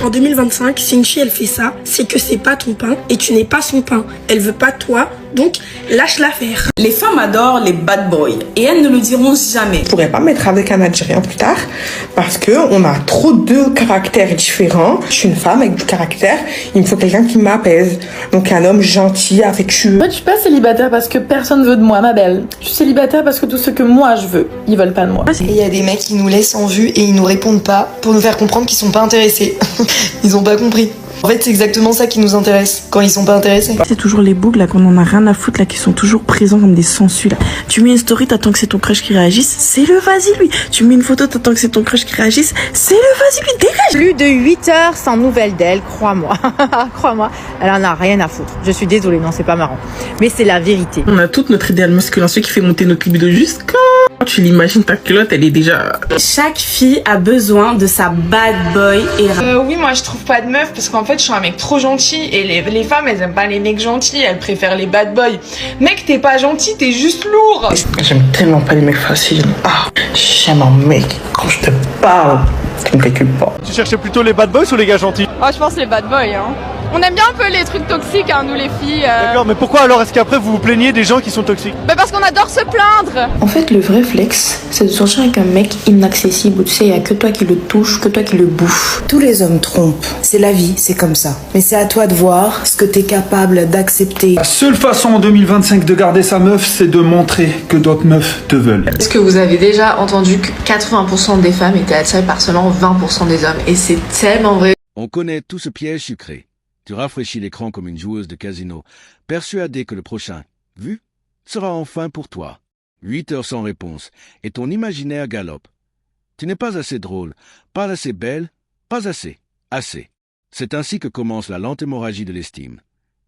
En 2025, si une fille elle fait ça, c'est que c'est pas ton pain et tu n'es pas son pain. Elle veut pas de toi, donc lâche l'affaire. Les femmes adorent les bad boys et elles ne le diront jamais. Je pourrais pas me mettre avec un Algérien plus tard parce que on a trop de caractères différents. Je suis une femme avec du caractère, il me faut quelqu'un qui m'apaise. Donc un homme gentil, affectueux. En fait, je suis pas célibataire parce que personne veut de moi, ma belle. Je suis célibataire parce que tout ce que moi je veux, ils veulent pas de moi. Et il y a des mecs qui nous laissent en vue et ils nous répondent pas pour nous faire comprendre qu'ils sont pas intéressés. Ils ont pas compris. En fait, c'est exactement ça qui nous intéresse, quand ils sont pas intéressés. C'est toujours les bougs là qu'on en a rien à foutre là, qui sont toujours présents comme des sangsues là. Tu mets une story, t'attends que c'est ton crush qui réagisse, c'est le vas-y lui. Tu mets une photo, t'attends que c'est ton crush qui réagisse, c'est le vas-y lui, dégage. Plus de 8 heures sans nouvelles d'elle, crois-moi. Crois-moi, elle en a rien à foutre. Je suis désolée, non, c'est pas marrant. Mais c'est la vérité. On a toute notre idéal masculin, celui qui fait monter notre libido jusqu'à... Tu l'imagines, ta culotte, elle est déjà... Chaque fille a besoin de sa bad boy era. Oui, moi je trouve pas de meuf parce qu'en fait je suis un mec trop gentil et les femmes elles aiment pas les mecs gentils, elles préfèrent les bad boys. Mec, t'es pas gentil, t'es juste lourd. J'aime tellement pas les mecs faciles. J'aime un mec, quand je te parle, tu me calcules pas. Tu cherchais plutôt les bad boys ou les gars gentils? Oh, je pense les bad boys, hein. On aime bien un peu les trucs toxiques, hein, nous les filles. D'accord, mais pourquoi alors est-ce qu'après vous vous plaignez des gens qui sont toxiques? Bah parce qu'on adore se plaindre. En fait, le vrai flex, c'est de sortir avec un mec inaccessible où tu sais, il y a que toi qui le touche, que toi qui le bouffe. Tous les hommes trompent, c'est la vie, c'est comme ça. Mais c'est à toi de voir ce que t'es capable d'accepter. La seule façon en 2025 de garder sa meuf, c'est de montrer que d'autres meufs te veulent. Est-ce que vous avez déjà entendu que 80% des femmes étaient attirées par seulement 20% des hommes? Et c'est tellement vrai. On connaît tout ce piège sucré. Tu rafraîchis l'écran comme une joueuse de casino, persuadé que le prochain, vu, sera enfin pour toi. 8 heures sans réponse, et ton imaginaire galope. Tu n'es pas assez drôle, pas assez belle, pas assez, assez. C'est ainsi que commence la lente hémorragie de l'estime.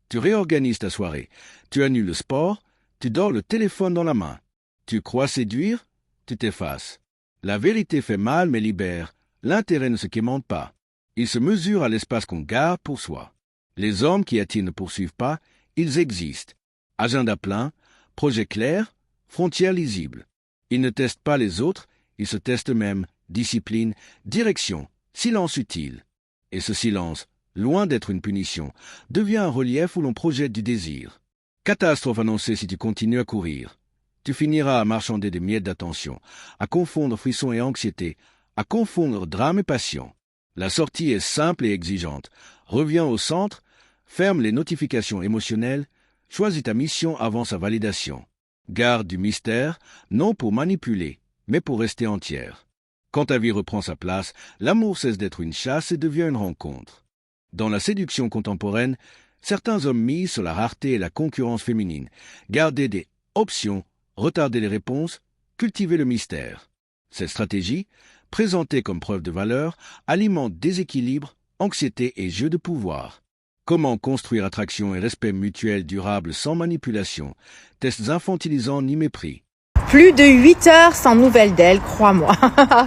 Tu réorganises ta soirée, tu annules le sport, tu dors le téléphone dans la main. Tu crois séduire, tu t'effaces. La vérité fait mal mais libère, l'intérêt ne se quémande pas. Il se mesure à l'espace qu'on garde pour soi. Les hommes qui attirent ne poursuivent pas, ils existent. Agenda plein, projet clair, frontières lisibles. Ils ne testent pas les autres, ils se testent eux-mêmes. Discipline, direction, silence utile. Et ce silence, loin d'être une punition, devient un relief où l'on projette du désir. Catastrophe annoncée si tu continues à courir. Tu finiras à marchander des miettes d'attention, à confondre frisson et anxiété, à confondre drame et passion. La sortie est simple et exigeante. Reviens au centre, ferme les notifications émotionnelles, choisis ta mission avant sa validation. Garde du mystère, non pour manipuler, mais pour rester entière. Quand ta vie reprend sa place, l'amour cesse d'être une chasse et devient une rencontre. Dans la séduction contemporaine, certains hommes misent sur la rareté et la concurrence féminine, garder des options, retarder les réponses, cultiver le mystère. Cette stratégie, présentée comme preuve de valeur, alimente déséquilibre, anxiété et jeu de pouvoir. Comment construire attraction et respect mutuel durable sans manipulation, tests infantilisants ni mépris. Plus de 8 heures sans nouvelles d'elle, crois-moi.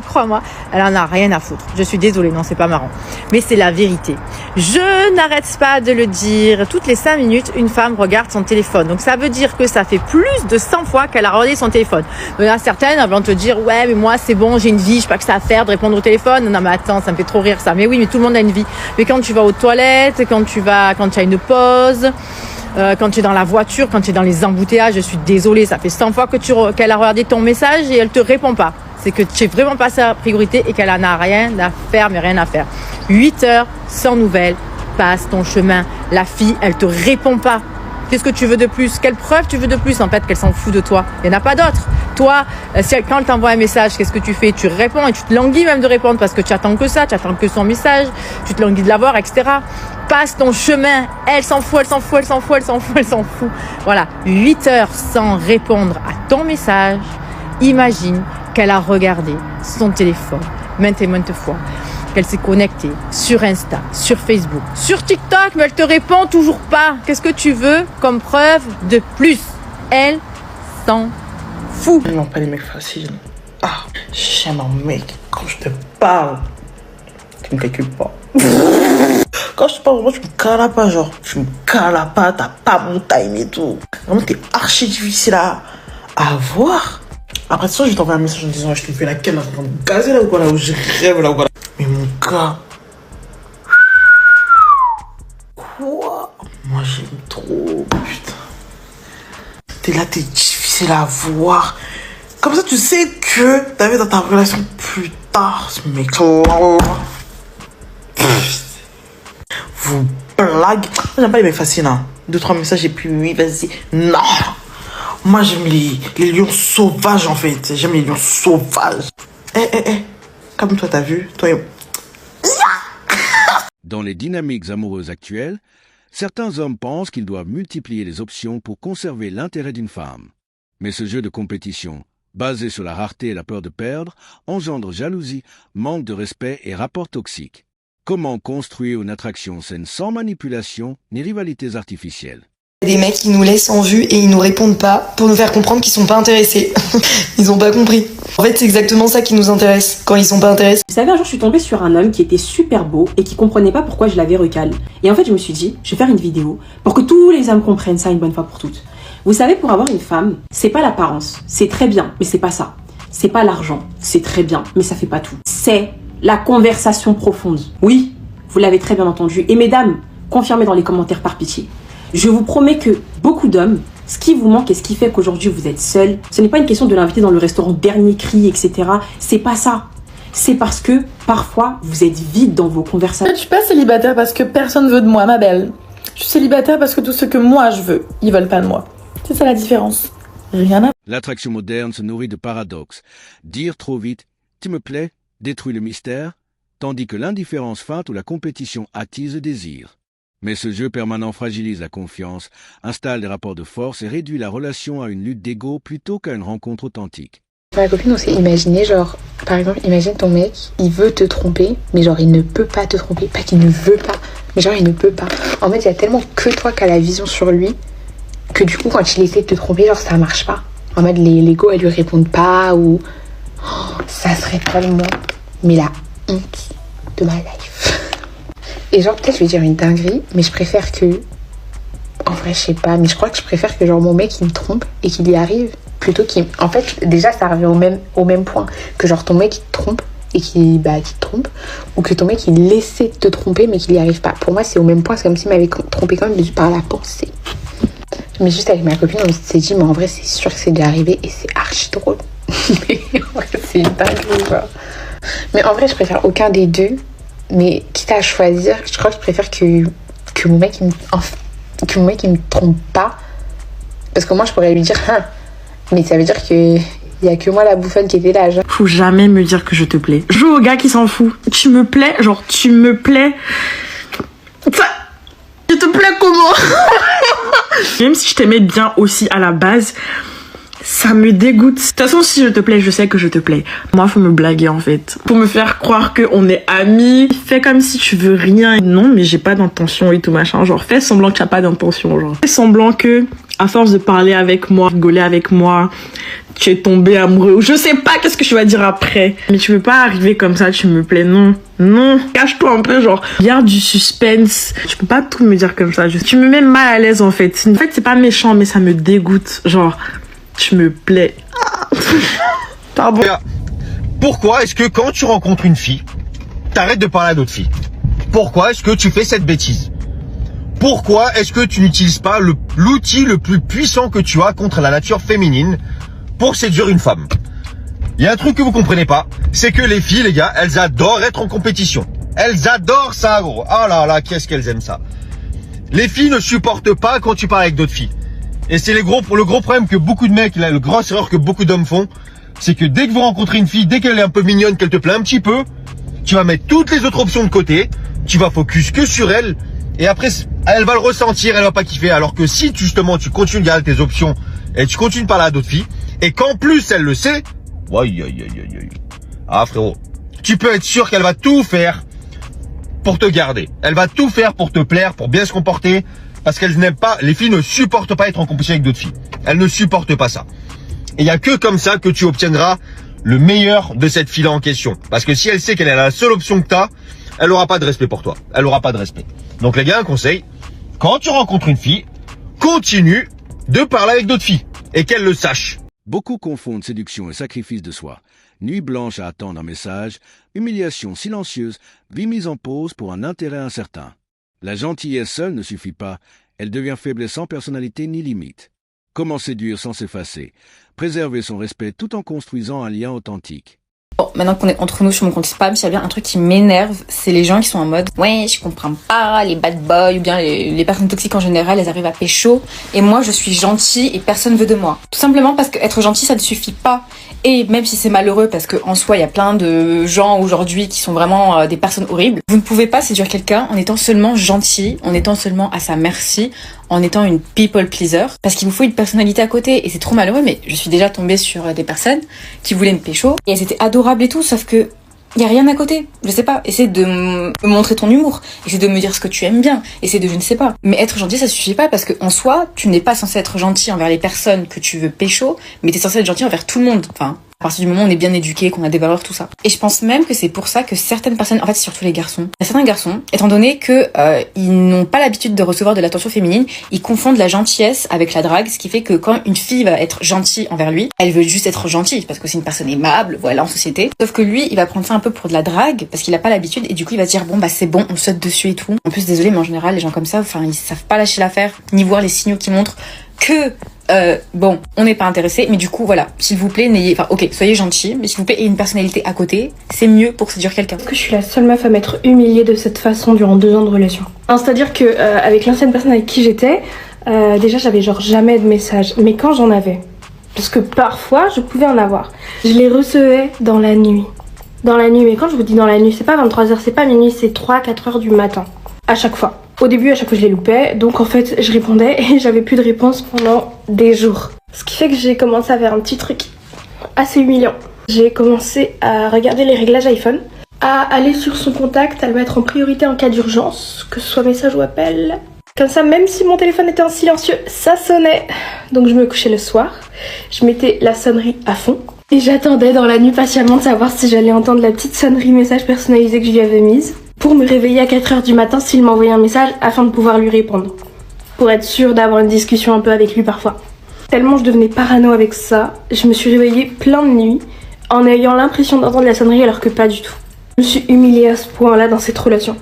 Crois-moi, elle en a rien à foutre. Je suis désolée, non, c'est pas marrant. Mais c'est la vérité. Je n'arrête pas de le dire. Toutes les 5 minutes, une femme regarde son téléphone. Donc ça veut dire que ça fait plus de 100 fois qu'elle a regardé son téléphone. Il y en a certaines, elles vont te dire, ouais, mais moi, c'est bon, j'ai une vie, je sais pas que ça à faire de répondre au téléphone. Non, mais attends, ça me fait trop rire ça. Mais oui, mais tout le monde a une vie. Mais quand tu vas aux toilettes, quand tu as une pause, quand tu es dans la voiture, quand tu es dans les embouteillages, je suis désolée, ça fait 100 fois qu'elle a regardé ton message et elle te répond pas. C'est que tu es vraiment pas sa priorité et qu'elle en a rien à faire, mais rien à faire. 8 heures sans nouvelles, passe ton chemin. La fille, elle te répond pas. Qu'est-ce que tu veux de plus? Quelle preuve tu veux de plus en fait qu'elle s'en fout de toi? Il n'y en a pas d'autre. Toi, quand elle t'envoie un message, qu'est-ce que tu fais? Tu réponds et tu te languis même de répondre parce que tu attends que ça, tu attends que son message, tu te languis de l'avoir, etc. Passe ton chemin. Elle s'en fout, elle s'en fout, elle s'en fout, elle s'en fout, elle s'en fout. Voilà, 8 heures sans répondre à ton message. Imagine qu'elle a regardé son téléphone maintes et maintes fois, qu'elle s'est connectée sur Insta, sur Facebook, sur TikTok, mais elle te répond toujours pas. Qu'est-ce que tu veux comme preuve de plus? Elle s'en fout. Non, pas les mecs faciles. J'aime un mec, quand je te parle, tu me calcules pas. Quand je te parle, moi, tu me cales pas, genre. Tu me cales pas, t'as pas mon time et tout. Vraiment, t'es archi difficile à voir. Après ça, je vais t'envoyer un message en disant, je te fais laquelle, là, en train de gazer là ou quoi, là où je rêve là ou quoi. Mais mon gars, quoi? Moi j'aime trop, putain. T'es là, t'es difficile à voir. Comme ça tu sais que t'avais dans ta relation plus tard ce mec-là. Vous blague. J'aime pas les mecs faciles, hein. 2-3 messages et puis oui, vas-y. Non. Moi j'aime les lions sauvages en fait. J'aime les lions sauvages. Comme toi t'as vu, toi et... Dans les dynamiques amoureuses actuelles, certains hommes pensent qu'ils doivent multiplier les options pour conserver l'intérêt d'une femme. Mais ce jeu de compétition, basé sur la rareté et la peur de perdre, engendre jalousie, manque de respect et rapports toxiques. Comment construire une attraction saine sans manipulation ni rivalités artificielles? Des mecs qui nous laissent en vue et ils nous répondent pas pour nous faire comprendre qu'ils sont pas intéressés. Ils ont pas compris. En fait, c'est exactement ça qui nous intéresse quand ils sont pas intéressés. Vous savez, un jour, je suis tombée sur un homme qui était super beau et qui comprenait pas pourquoi je l'avais recalé. Et en fait, je me suis dit, je vais faire une vidéo pour que tous les hommes comprennent ça une bonne fois pour toutes. Vous savez, pour avoir une femme, c'est pas l'apparence. C'est très bien, mais c'est pas ça. C'est pas l'argent. C'est très bien, mais ça fait pas tout. C'est la conversation profonde. Oui, vous l'avez très bien entendu. Et mesdames, confirmez dans les commentaires par pitié. Je vous promets que beaucoup d'hommes, ce qui vous manque et ce qui fait qu'aujourd'hui vous êtes seul, ce n'est pas une question de l'inviter dans le restaurant dernier cri, etc. C'est pas ça. C'est parce que parfois vous êtes vide dans vos conversations. Je suis pas célibataire parce que personne veut de moi, ma belle. Je suis célibataire parce que tout ce que moi je veux, ils veulent pas de moi. C'est ça la différence. Rien à... L'attraction moderne se nourrit de paradoxes. Dire trop vite « tu me plais » détruit le mystère, tandis que l'indifférence feinte ou la compétition attise le désir. Mais ce jeu permanent fragilise la confiance, installe des rapports de force et réduit la relation à une lutte d'ego plutôt qu'à une rencontre authentique. Ma copine, on s'est imaginé, genre, par exemple, imagine ton mec, il veut te tromper, mais genre, il ne peut pas te tromper. Pas qu'il ne veut pas, mais genre, il ne peut pas. En fait, il y a tellement que toi qui as la vision sur lui, que du coup, quand il essaie de te tromper, genre, ça marche pas. En mode, les go, elles lui répondent pas, ou... Oh, ça serait tellement... Mais la honte de ma life. Et genre, peut-être je vais dire une dinguerie, mais je préfère que... En vrai, je sais pas, mais je crois que je préfère que genre mon mec, il me trompe et qu'il y arrive, plutôt qu'il... En fait, déjà, ça revient au même point. Que genre ton mec, il te trompe et qu'il te trompe, ou que ton mec, il essaie de te tromper, mais qu'il y arrive pas. Pour moi, c'est au même point, c'est comme s'il m'avait trompé quand même par la pensée. Mais juste avec ma copine, on s'est dit, mais en vrai, c'est sûr que c'est déjà arrivé et c'est archi drôle. Mais en vrai, c'est une dinguerie, genre. Mais en vrai, je préfère aucun des deux. Mais quitte à choisir, je crois que je préfère que mon mec il me trompe pas. Parce que moi, je pourrais lui dire, hein, mais ça veut dire que il y a que moi la bouffonne qui était là. Genre. Faut jamais me dire que je te plais. Joue au gars qui s'en fout. Tu me plais, genre tu me plais. Ça, je te plais comment? Même si je t'aimais bien aussi à la base, ça me dégoûte. De toute façon, si je te plais, je sais que je te plais. Moi, faut me blaguer en fait. Pour me faire croire qu'on est amis. Fais comme si tu veux rien. Non, mais j'ai pas d'intention et tout machin. Genre, fais semblant que tu as pas d'intention. Genre, fais semblant que, à force de parler avec moi, rigoler avec moi, tu es tombé amoureux. Je sais pas qu'est-ce que tu vas dire après. Mais tu veux pas arriver comme ça, tu me plais. Non. Non. Cache-toi un peu, genre, garde du suspense. Tu peux pas tout me dire comme ça. Tu me mets mal à l'aise en fait. En fait, c'est pas méchant, mais ça me dégoûte. Genre, tu me plais. Pardon. Pourquoi est-ce que quand tu rencontres une fille, t'arrêtes de parler à d'autres filles? Pourquoi est-ce que tu fais cette bêtise? Pourquoi est-ce que tu n'utilises pas l'outil le plus puissant que tu as contre la nature féminine pour séduire une femme? Il y a un truc que vous comprenez pas, c'est que les filles, les gars, elles adorent être en compétition. Elles adorent ça, gros. Oh là là, qu'est-ce qu'elles aiment ça. Les filles ne supportent pas quand tu parles avec d'autres filles. Et c'est le gros problème que beaucoup de mecs, le grosse erreur que beaucoup d'hommes font, c'est que dès que vous rencontrez une fille, dès qu'elle est un peu mignonne, qu'elle te plaît un petit peu, tu vas mettre toutes les autres options de côté, tu vas focus que sur elle, et après, elle va le ressentir, elle va pas kiffer. Alors que si justement tu continues de garder tes options, et tu continues de parler à d'autres filles, et qu'en plus elle le sait, ah frérot, tu peux être sûr qu'elle va tout faire pour te garder. Elle va tout faire pour te plaire, pour bien se comporter, parce qu'elles n'aiment pas, les filles ne supportent pas être en compétition avec d'autres filles. Elles ne supportent pas ça. Et il n'y a que comme ça que tu obtiendras le meilleur de cette fille en question. Parce que si elle sait qu'elle est la seule option que tu as, elle n'aura pas de respect pour toi. Elle n'aura pas de respect. Donc les gars, un conseil, quand tu rencontres une fille, continue de parler avec d'autres filles. Et qu'elle le sache. Beaucoup confondent séduction et sacrifice de soi. Nuit blanche à attendre un message, humiliation silencieuse, vie mise en pause pour un intérêt incertain. La gentillesse seule ne suffit pas, elle devient faiblesse sans personnalité ni limite. Comment séduire sans s'effacer? Préserver son respect tout en construisant un lien authentique. Bon, maintenant qu'on est entre nous sur mon compte spam, s'il y a bien un truc qui m'énerve, c'est les gens qui sont en mode ouais, je comprends pas, les bad boys ou bien les personnes toxiques en général, elles arrivent à pécho et moi je suis gentille et personne veut de moi. Tout simplement parce que être gentil ça ne suffit pas. Et même si c'est malheureux parce que en soi il y a plein de gens aujourd'hui qui sont vraiment des personnes horribles, vous ne pouvez pas séduire quelqu'un en étant seulement gentil, en étant seulement à sa merci, en étant une people pleaser, parce qu'il vous faut une personnalité à côté et c'est trop malheureux. Mais je suis déjà tombée sur des personnes qui voulaient me pécho et elles étaient adorables et tout, sauf que y a rien à côté. Je sais pas, essaie de me montrer ton humour, essaie de me dire ce que tu aimes bien, essaie de je ne sais pas. Mais être gentil ça suffit pas parce que en soi, tu n'es pas censé être gentil envers les personnes que tu veux pécho, mais t'es censé être gentil envers tout le monde. Enfin, à partir du moment où on est bien éduqué, qu'on a des valeurs, tout ça. Et je pense même que c'est pour ça que certaines personnes, en fait c'est surtout les garçons, il y a certains garçons, étant donné que ils n'ont pas l'habitude de recevoir de l'attention féminine, ils confondent la gentillesse avec la drague, ce qui fait que quand une fille va être gentille envers lui, elle veut juste être gentille parce que c'est une personne aimable, voilà, en société. Sauf que lui, il va prendre ça un peu pour de la drague parce qu'il a pas l'habitude et du coup il va se dire bon bah c'est bon, on saute dessus et tout. En plus désolé mais en général les gens comme ça, enfin ils savent pas lâcher l'affaire ni voir les signaux qui montrent que bon, on n'est pas intéressé, mais du coup, voilà, s'il vous plaît, soyez gentil, mais s'il vous plaît, ayez une personnalité à côté, c'est mieux pour séduire quelqu'un. Parce que je suis la seule meuf à m'être humiliée de cette façon durant 2 ans de relation. C'est-à-dire que avec l'ancienne personne avec qui j'étais, déjà j'avais genre jamais de messages, mais quand j'en avais, parce que parfois je pouvais en avoir, je les recevais dans la nuit. Dans la nuit, mais quand je vous dis dans la nuit, c'est pas 23h, c'est pas minuit, c'est 3-4h du matin. À chaque fois. Au début, à chaque fois, je les loupais. Donc, en fait, je répondais et j'avais plus de réponse pendant des jours. Ce qui fait que j'ai commencé à faire un petit truc assez humiliant. J'ai commencé à regarder les réglages iPhone, à aller sur son contact, à le mettre en priorité en cas d'urgence, que ce soit message ou appel. Comme ça, même si mon téléphone était en silencieux, ça sonnait. Donc, je me couchais le soir. Je mettais la sonnerie à fond. Et j'attendais dans la nuit patiemment de savoir si j'allais entendre la petite sonnerie message personnalisé que je lui avais mise, pour me réveiller à 4h du matin s'il m'envoyait un message afin de pouvoir lui répondre. Pour être sûre d'avoir une discussion un peu avec lui parfois. Tellement je devenais parano avec ça, je me suis réveillée plein de nuits en ayant l'impression d'entendre la sonnerie alors que pas du tout. Je me suis humiliée à ce point-là dans cette relation.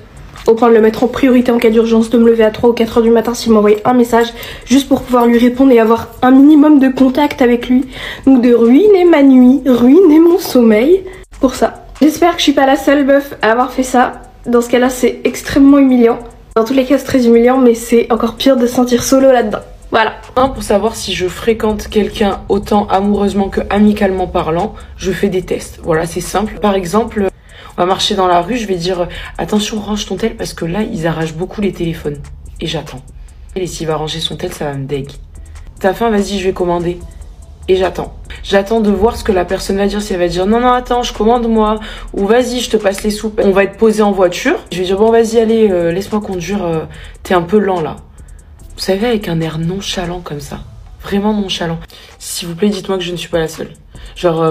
Au point de le mettre en priorité en cas d'urgence, de me lever à 3 ou 4h du matin s'il m'envoyait un message, juste pour pouvoir lui répondre et avoir un minimum de contact avec lui. Donc de ruiner ma nuit, ruiner mon sommeil, pour ça. J'espère que je suis pas la seule meuf à avoir fait ça. Dans ce cas-là, c'est extrêmement humiliant. Dans tous les cas, c'est très humiliant, mais c'est encore pire de se sentir solo là-dedans. Voilà. Pour savoir si je fréquente quelqu'un autant amoureusement que amicalement parlant, je fais des tests. Voilà, c'est simple. Par exemple, on va marcher dans la rue, je vais dire attention, range ton tel parce que là, ils arrachent beaucoup les téléphones. Et j'attends. Et s'il va ranger son tel, ça va me deg. T'as faim, vas-y, je vais commander. Et j'attends. J'attends de voir ce que la personne va dire. Si elle va dire non, attends, je commande moi. Ou vas-y, je te passe les soupes. On va être posé en voiture. Je vais dire bon, vas-y, allez, laisse-moi conduire. T'es un peu lent là. Vous savez, avec un air nonchalant comme ça. Vraiment nonchalant. S'il vous plaît, dites-moi que je ne suis pas la seule. Genre,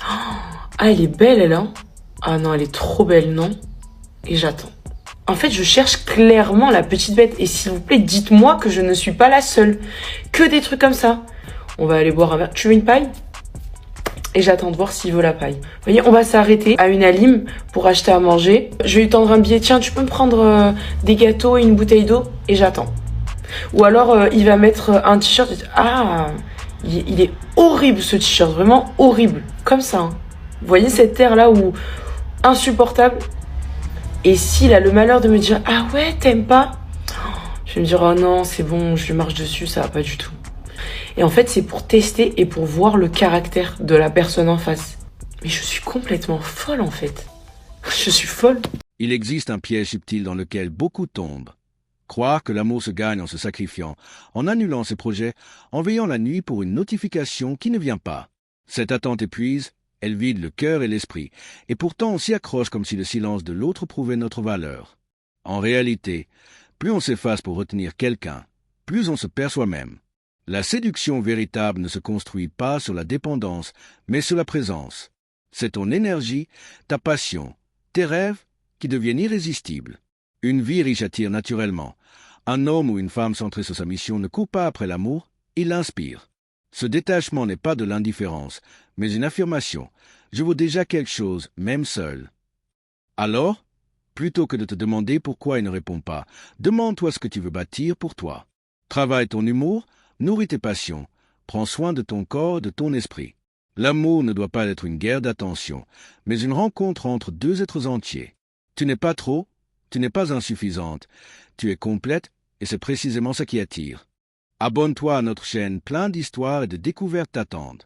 ah, elle est belle, elle, hein. Ah non, elle est trop belle, non. Et j'attends. En fait, je cherche clairement la petite bête. Et s'il vous plaît, dites-moi que je ne suis pas la seule. Que des trucs comme ça. On va aller boire un verre. Tu veux une paille? Et j'attends de voir s'il veut la paille. Vous voyez, on va s'arrêter à une Alim pour acheter à manger. Je vais lui tendre un billet. Tiens, tu peux me prendre des gâteaux et une bouteille d'eau? Et j'attends. Ou alors, il va mettre un t-shirt. Ah, il est horrible ce t-shirt. Vraiment horrible. Comme ça. Hein. Vous voyez cette air-là où insupportable. Et s'il a le malheur de me dire ah ouais, t'aimes pas? Je vais me dire oh non, c'est bon, je lui marche dessus, ça va pas du tout. Et en fait, c'est pour tester et pour voir le caractère de la personne en face. Mais je suis complètement folle en fait. Je suis folle. Il existe un piège subtil dans lequel beaucoup tombent. Croire que l'amour se gagne en se sacrifiant, en annulant ses projets, en veillant la nuit pour une notification qui ne vient pas. Cette attente épuise, elle vide le cœur et l'esprit, et pourtant on s'y accroche comme si le silence de l'autre prouvait notre valeur. En réalité, plus on s'efface pour retenir quelqu'un, plus on se perd soi-même. La séduction véritable ne se construit pas sur la dépendance, mais sur la présence. C'est ton énergie, ta passion, tes rêves qui deviennent irrésistibles. Une vie riche attire naturellement. Un homme ou une femme centrée sur sa mission ne court pas après l'amour, il l'inspire. Ce détachement n'est pas de l'indifférence, mais une affirmation. Je vaux déjà quelque chose, même seul. Alors, Plutôt que de te demander pourquoi il ne répond pas, demande-toi ce que tu veux bâtir pour toi. Travaille ton humour, nourris tes passions, prends soin de ton corps, de ton esprit. L'amour ne doit pas être une guerre d'attention, mais une rencontre entre deux êtres entiers. Tu n'es pas trop, tu n'es pas insuffisante, tu es complète et c'est précisément ce qui attire. Abonne-toi à notre chaîne, plein d'histoires et de découvertes t'attendent.